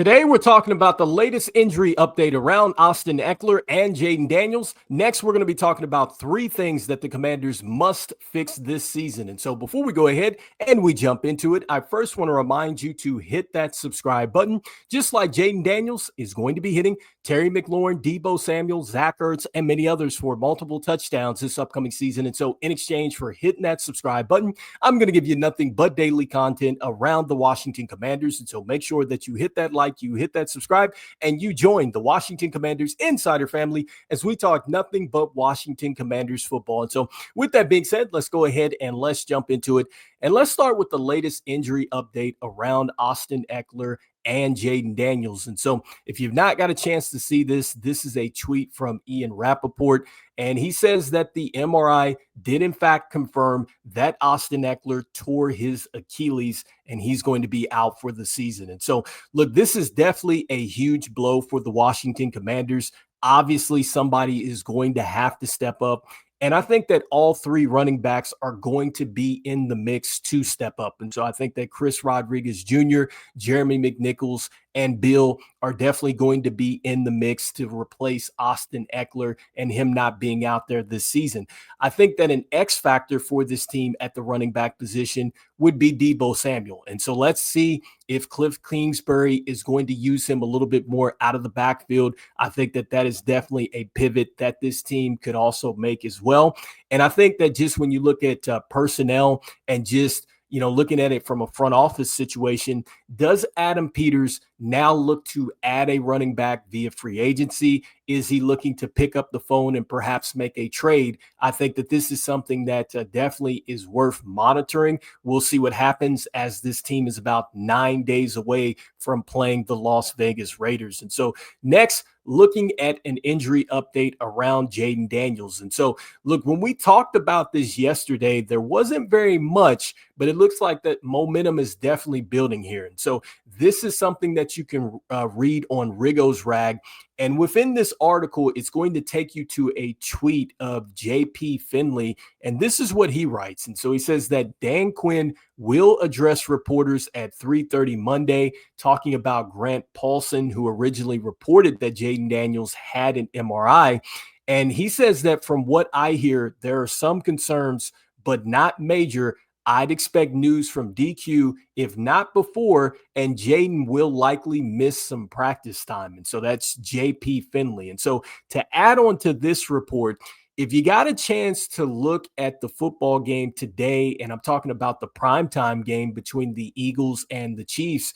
Today, we're talking about the latest injury update around Austin Ekeler and Jayden Daniels. Next, we're going to be talking about three things that the Commanders must fix this season. And so before we go ahead and we jump into it, I first want to remind you to hit that subscribe button, just like Jayden Daniels is going to be hitting Terry McLaurin, Deebo Samuel, Zach Ertz, and many others for multiple touchdowns this upcoming season. And so in exchange for hitting that subscribe button, I'm going to give you nothing but daily content around the Washington Commanders. And so make sure that you hit that like, you hit that subscribe, and you join the Washington Commanders Insider family as we talk nothing but Washington Commanders football. And so with that being said, let's go ahead and let's jump into it. And let's start with the latest injury update around Austin Ekeler and Jayden Daniels. And so if you've not got a chance to see this, this is a tweet from Ian Rappaport, and he says that the MRI did in fact confirm that Austin Ekeler tore his Achilles and he's going to be out for the season. And so, look, this is definitely a huge blow for the Washington Commanders. Obviously, somebody is going to have to step up. And I think that all three running backs are going to be in the mix to step up. And so I think that Chris Rodriguez Jr., Jeremy McNichols, and Bill are definitely going to be in the mix to replace Austin Ekeler and him not being out there this season. I think that an X factor for this team at the running back position would be Deebo Samuel. And so let's see if Cliff Kingsbury is going to use him a little bit more out of the backfield. I think that that is definitely a pivot that this team could also make as well. And I think that just when you look at personnel and just looking at it from a front office situation, does Adam Peters now look to add a running back via free agency? Is he looking to pick up the phone and perhaps make a trade? I think that this is something that definitely is worth monitoring. We'll see what happens as this team is about 9 days away from playing the Las Vegas Raiders. And so next, looking at an injury update around Jayden Daniels. And so, look, when we talked about this yesterday, there wasn't very much, but it looks like that momentum is definitely building here. And so this is something that you can read on Rigo's Rag. And within this article, it's going to take you to a tweet of JP Finley. And this is what he writes. And so he says that Dan Quinn will address reporters at 3:30 Monday, talking about Grant Paulson, who originally reported that Jayden Daniels had an MRI. And he says that from what I hear, there are some concerns, but not major. I'd expect news from DQ, if not before, and Jayden will likely miss some practice time. And so that's JP Finley. And so to add on to this report, if you got a chance to look at the football game today, and I'm talking about the primetime game between the Eagles and the Chiefs,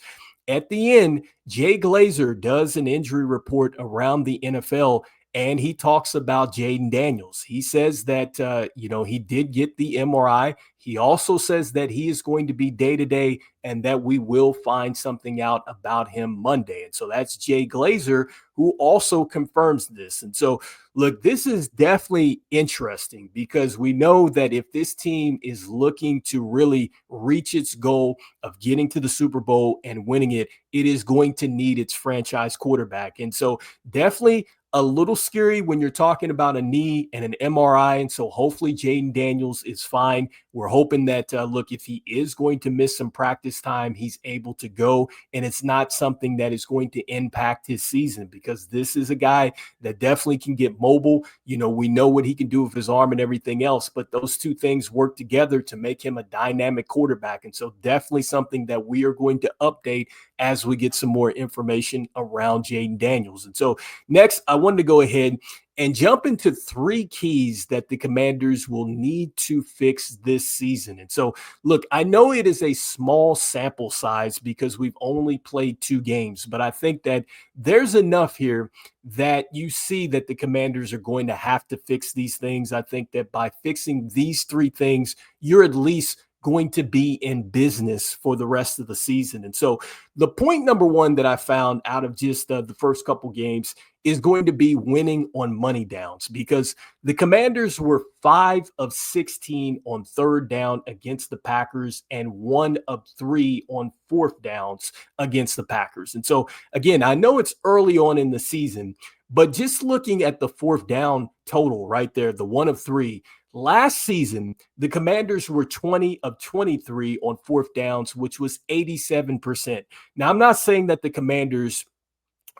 at the end, Jay Glazer does an injury report around the NFL, and he talks about Jayden Daniels. He says that, he did get the MRI. He also says that he is going to be day-to-day and that we will find something out about him Monday. And so that's Jay Glazer, who also confirms this. And so, look, this is definitely interesting because we know that if this team is looking to really reach its goal of getting to the Super Bowl and winning it, it is going to need its franchise quarterback. And so definitely a little scary when you're talking about a knee and an MRI. And so hopefully Jayden Daniels is fine. We're hoping that, look, if he is going to miss some practice time, he's able to go. And it's not something that is going to impact his season because this is a guy that definitely can get mobile. We know what he can do with his arm and everything else, but those two things work together to make him a dynamic quarterback. And so definitely something that we are going to update as we get some more information around Jayden Daniels. And so next, I wanted to go ahead and jump into three keys that the Commanders will need to fix this season. And so, look, I know it is a small sample size because we've only played 2 games, but I think that there's enough here that you see that the Commanders are going to have to fix these things. I think that by fixing these 3 things, you're at least going to be in business for the rest of the season. And so the point number one that I found out of just the first couple games is going to be winning on money downs, because the Commanders were 5 of 16 on third down against the Packers and 1 of 3 on fourth downs against the Packers. And so, again, I know it's early on in the season, but just looking at the fourth down total right there, the 1 of 3, last season, the Commanders were 20 of 23 on fourth downs, which was 87%. Now, I'm not saying that the Commanders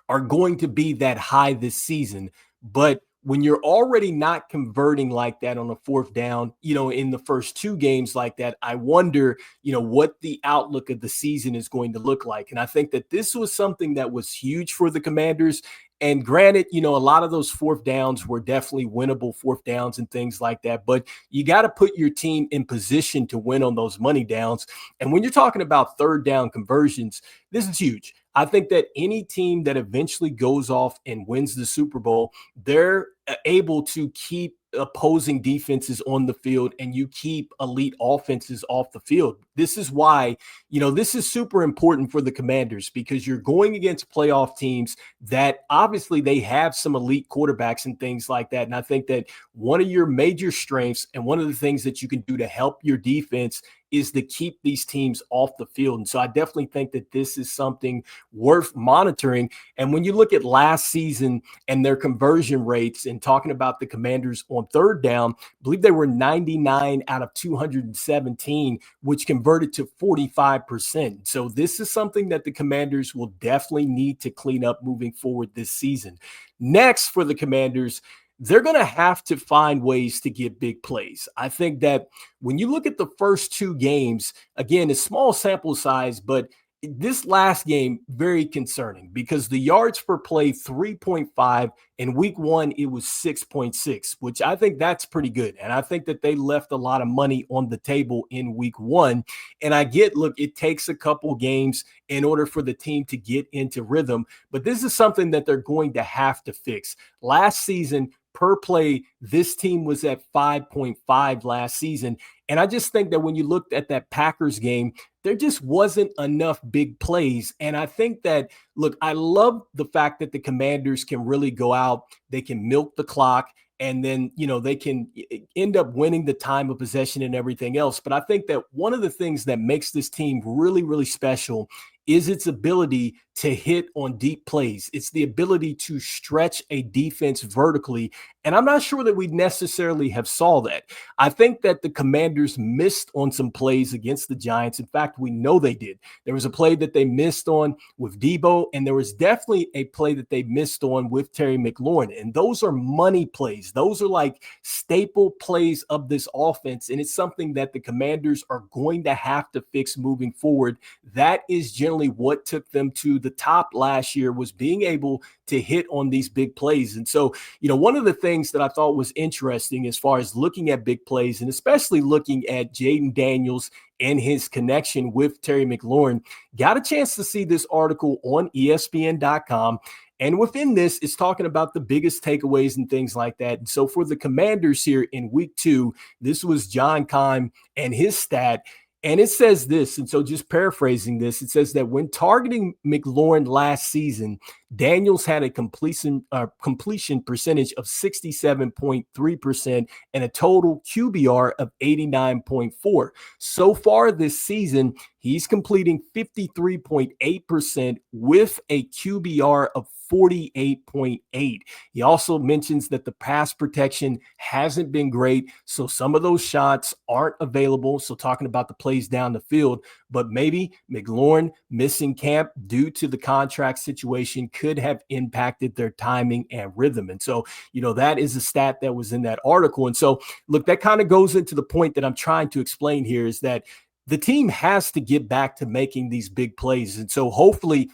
are going to be that high this season, but when you're already not converting like that on a fourth down, in the first 2 games like that, I wonder, what the outlook of the season is going to look like. And I think that this was something that was huge for the Commanders. And granted, a lot of those fourth downs were definitely winnable fourth downs and things like that. But you got to put your team in position to win on those money downs. And when you're talking about third down conversions, this is huge. I think that any team that eventually goes off and wins the Super Bowl, they're able to keep opposing defenses on the field, and you keep elite offenses off the field. This is why, this is super important for the Commanders, because you're going against playoff teams that obviously they have some elite quarterbacks and things like that. And I think that one of your major strengths and one of the things that you can do to help your defense is to keep these teams off the field. And so I definitely think that this is something worth monitoring. And when you look at last season and their conversion rates and talking about the Commanders on third down, I believe they were 99 out of 217, which converted to 45%. So this is something that the Commanders will definitely need to clean up moving forward this season. Next, for the Commanders, they're going to have to find ways to get big plays. I think that when you look at the first 2 games, again, it's small sample size, but this last game, very concerning, because the yards per play, 3.5. In week 1, it was 6.6, which I think that's pretty good. And I think that they left a lot of money on the table in week 1. And I get, look, it takes a couple games in order for the team to get into rhythm, but this is something that they're going to have to fix. Last season, per play, this team was at 5.5 last season. And I just think that when you looked at that Packers game, there just wasn't enough big plays. And I think that, look, I love the fact that the Commanders can really go out, they can milk the clock, and then, they can end up winning the time of possession and everything else. But I think that one of the things that makes this team really, really special is its ability to hit on deep plays. It's the ability to stretch a defense vertically. And I'm not sure that we necessarily have saw that. I think that the Commanders missed on some plays against the Giants. In fact, we know they did. There was a play that they missed on with Debo, and there was definitely a play that they missed on with Terry McLaurin. And those are money plays. Those are like staple plays of this offense. And it's something that the Commanders are going to have to fix moving forward. That is generally what took them to the top last year, was being able to hit on these big plays. And so, one of the things that I thought was interesting as far as looking at big plays, and especially looking at Jayden Daniels and his connection with Terry McLaurin, got a chance to see this article on ESPN.com. And within this, it's talking about the biggest takeaways and things like that. And so for the Commanders here in week 2, this was John Keim and his stat. And it says this, and so just paraphrasing this, it says that when targeting McLaurin last season, Daniels had a completion percentage of 67.3% and a total QBR of 89.4. So far this season, he's completing 53.8% with a QBR of 48.8. He also mentions that the pass protection hasn't been great, so some of those shots aren't available. So talking about the plays down the field, but maybe McLaurin missing camp due to the contract situation could have impacted their timing and rhythm. And so, that is a stat that was in that article. And so, look, that kind of goes into the point that I'm trying to explain here, is that the team has to get back to making these big plays. And so hopefully,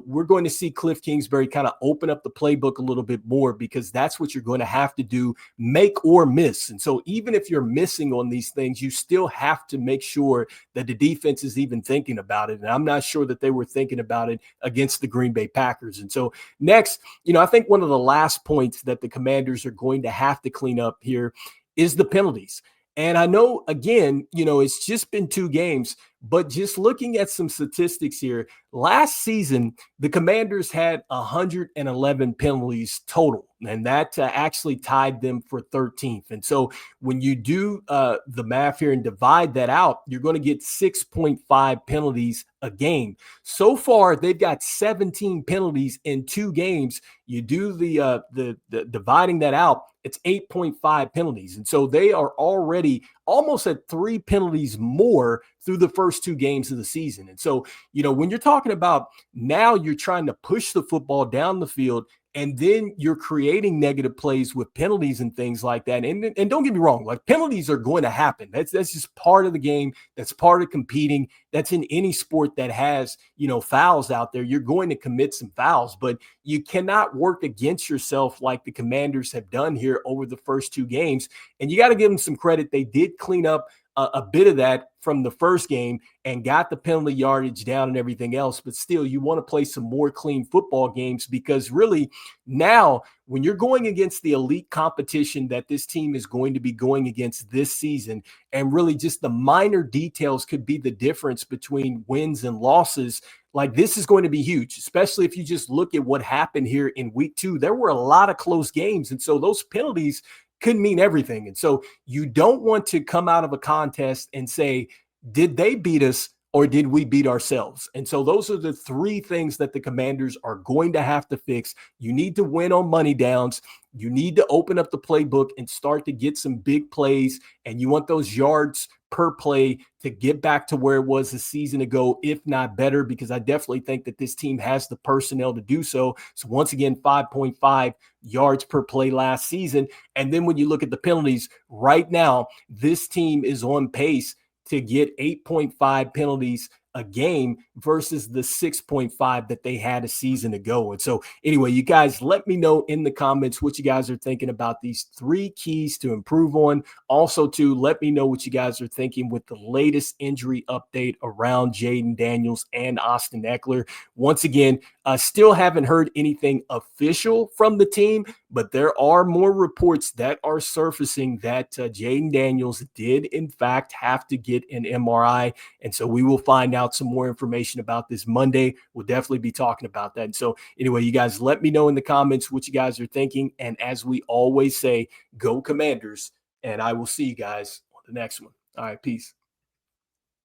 we're going to see Cliff Kingsbury kind of open up the playbook a little bit more, because that's what you're going to have to do, make or miss. And so even if you're missing on these things, you still have to make sure that the defense is even thinking about it. And I'm not sure that they were thinking about it against the Green Bay Packers. And so next, I think one of the last points that the Commanders are going to have to clean up here is the penalties. And I know, again, it's just been 2 games, but just looking at some statistics here, last season, the Commanders had 111 penalties total, and that actually tied them for 13th. And so when you do the math here and divide that out, you're going to get 6.5 penalties a game. So far, they've got 17 penalties in 2 games. You do the dividing that out, it's 8.5 penalties. And so they are already almost at 3 penalties more through the first 2 games of the season. And so, when you're talking about now you're trying to push the football down the field, and then you're creating negative plays with penalties and things like that. And don't get me wrong, like, penalties are going to happen. That's just part of the game. That's part of competing. That's in any sport that has, fouls out there. You're going to commit some fouls, but you cannot work against yourself like the Commanders have done here over the first 2 games. And you got to give them some credit. They did clean up a bit of that from the first game and got the penalty yardage down and everything else. But still, you want to play some more clean football games, because really now when you're going against the elite competition that this team is going to be going against this season, and really just the minor details could be the difference between wins and losses. Like, this is going to be huge, especially if you just look at what happened here in week 2. There were a lot of close games. And so those penalties could mean everything. And so you don't want to come out of a contest and say, did they beat us or did we beat ourselves? And so those are the 3 things that the Commanders are going to have to fix. You need to win on money downs. You need to open up the playbook and start to get some big plays. And you want those yards per play to get back to where it was a season ago, if not better, because I definitely think that this team has the personnel to do so. So once again, 5.5 yards per play last season. And then when you look at the penalties right now, this team is on pace to get 8.5 penalties a game versus the 6.5 that they had a season ago. And so anyway, you guys, let me know in the comments what you guys are thinking about these 3 keys to improve on. Also, too, let me know what you guys are thinking with the latest injury update around Jayden Daniels and Austin Ekeler. Once again, still haven't heard anything official from the team, but there are more reports that are surfacing that Jayden Daniels did, in fact, have to get an MRI. And so we will find out some more information about this Monday. We'll definitely be talking about that. And so anyway, you guys, let me know in the comments what you guys are thinking. And as we always say, go Commanders. And I will see you guys on the next one. All right, peace.